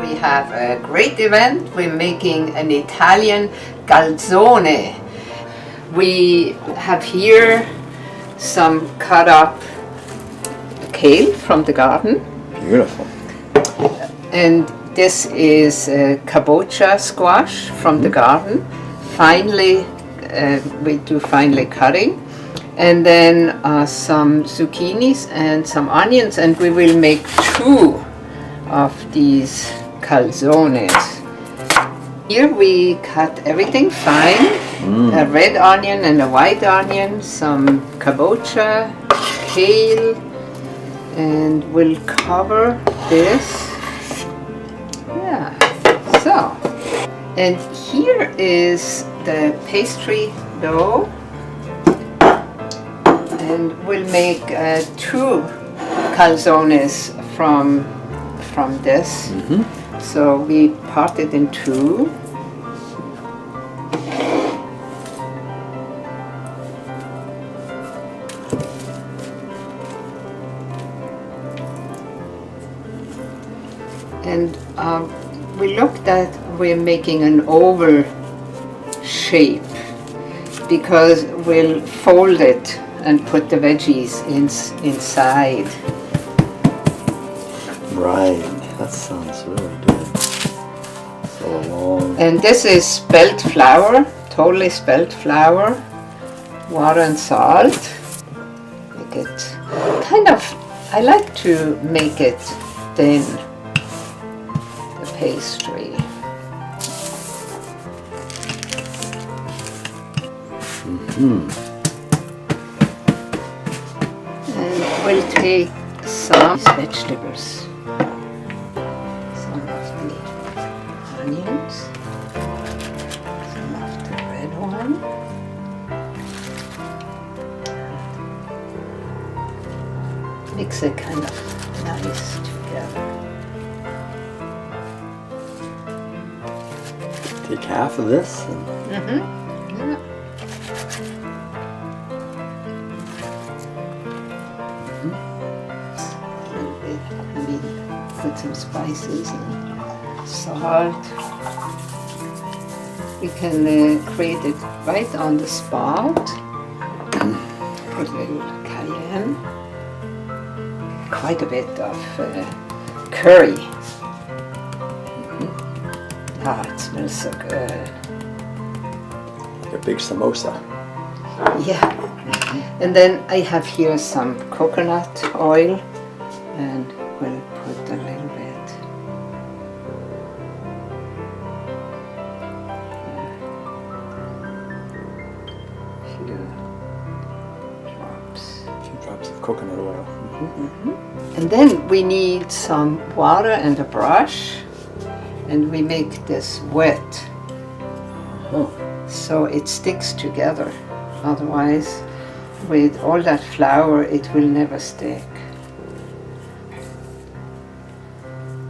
we have a great event. We're making an Italian calzone. We have here some cut up kale from the garden. Beautiful. And this is kabocha squash from the garden. We do finely cutting. And then some zucchinis and some onions, and we will make 2 of these calzones. Here we cut everything fine, a red onion and a white onion, some kabocha, kale, and we'll cover this. Yeah, so. And here is the pastry dough. And we'll make 2 calzones from this. So we part it in 2. And we looked at, we're making an oval shape because we'll fold it and put the veggies inside. Right, that sounds really good. So long. And this is spelt flour, totally spelt flour, water and salt. Make it kind of, I like to make it thin, the pastry. We'll take some vegetables, some of the onions, some of the red one, mix it kind of nice together. Take half of this. And put some spices and salt. We can create it right on the spot. Put a little cayenne. Quite a bit of curry. Ah, it smells so good. Like a big samosa. Yeah. And then I have here some coconut oil, and we'll put a little bit. A few drops of coconut oil. And then we need some water and a brush, and we make this wet so it sticks together. Otherwise, with all that flour, it will never stick.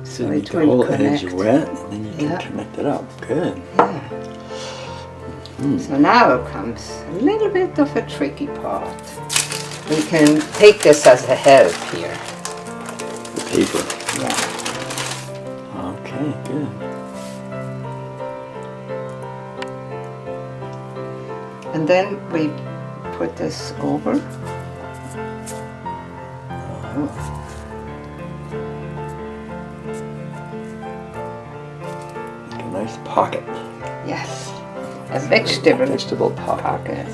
So you make the whole edge wet, and then you can connect it up. Good. Yeah. So now comes a little bit of a tricky part. We can take this as a help here. The paper. Yeah. Okay, good. And then we put this over. Like a nice pocket. Yes, a vegetable pocket.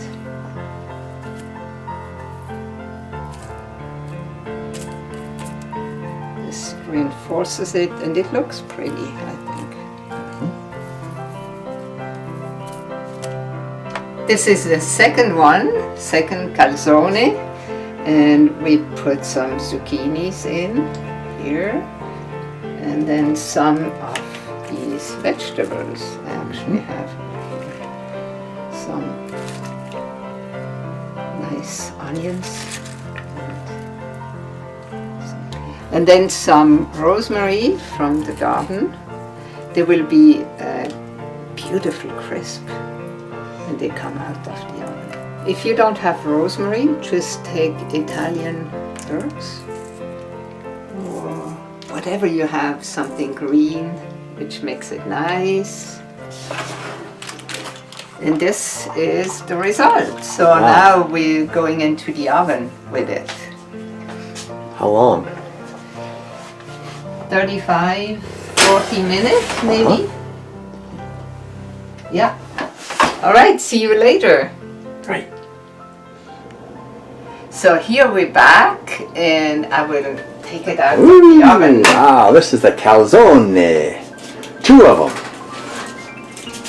This reinforces it, and it looks pretty, I think. This is the second calzone, and we put some zucchinis in here, and then some of these vegetables. I actually have here some nice onions, and then some rosemary from the garden. They will be beautiful crisp when they come out of the oven. If you don't have rosemary, just take Italian herbs or whatever you have, something green, which makes it nice. And this is the result. So Wow. now we're going into the oven with it. How long? 35, 40 minutes maybe. Yeah. All right, see you later. Right. So here we're back, and I will take it out Ooh, of the oven. wow, this is the calzone. 2 of them.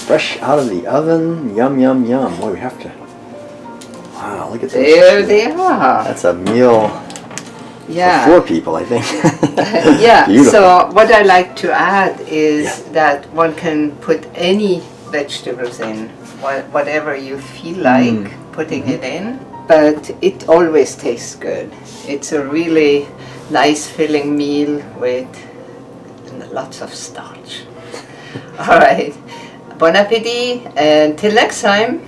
Fresh out of the oven. Yum, yum, yum. Boy, we have to... Wow, look at this. There they are. That's a meal Yeah. for 4 people, I think. Yeah, Beautiful. so what I like to add is Yeah. that one can put any vegetables in, whatever you feel like putting it in, but it always tastes good. It's a really nice filling meal with lots of starch. All right, bon appetit, and till next time.